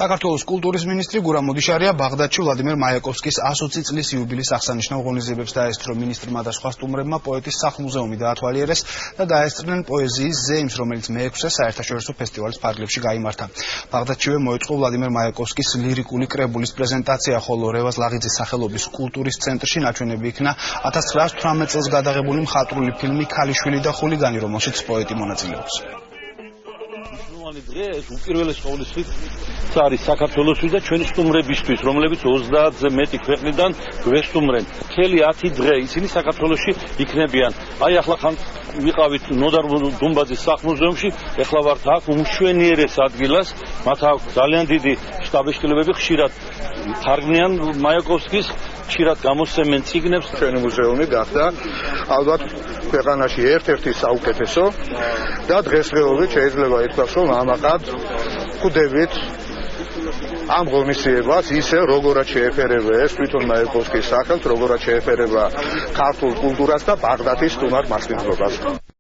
საქართველოს კულტურის მინისტრი გურამ მოდიშარია ბაღდადში ვლადიმერ მაიაკოვსკის 120 წლის იუბილეის აღსანიშნავ ღონისძიებებს დაესწრო. მინისტრმა და სხვა სტუმრებმა პოეტის სახლ-მუზეუმი დაათვალიერეს და დაესწრნენ პოეზიის ზეიმს, რომელიც მე-6-ე საერთაშორისო ფესტივალის ფარგლებში გაიმართა. ბაღდადშივე მოეწყო ვლადიმერ მაიაკოვსკის ლირიკული კრებულის პრეზენტაცია, ხოლო რევაზ ლაღიძის სახელობის კულტურის ცენტრში ნაჩვენები იქნა 1918 წელს გადაღებული მხატვრული ფილმი „ქალიშვილი და ხულიგანი“, რომელშიც პოეტი მონაწილეობს. დღეს უპირველეს ყოვლისთვის არის საქართველოსთვის და ჩვენი სტუმრებისთვის, რომლებიც 30-ზე მეტი ქვეყნიდან გვესტუმრენ. მთელი 10 დღე ისინი საქართველოში იქნებიან. აი ახლა ხან ვიყავით ნოდარ დუმბაძის სახლ-მუზეუმში, ეხლა ვართ აქ უმშვენიერეს ადგილას, მათ აქვს ძალიან დიდი შტაბ-შტილებები, ხშირად თარგმნიან მაიაკოვსკის, ხშირად გამოსცემენ წიგნებს. ჩვენი მუზეუმი გახდა ალბათ ქვეყანაში ერთ-ერთი საუკეთესო და დღესდღეობით შეიძლება ითქვას, რომ ამაყად ვხვდებით ამ ღონისძიებას ისე როგორაც შეეფერება ეს თვითონ მაიაკოვსკის სახელს, როგორაც შეეფერება ქართულ კულტურას და ბაღდადის სტუმარ მასპინძლობას.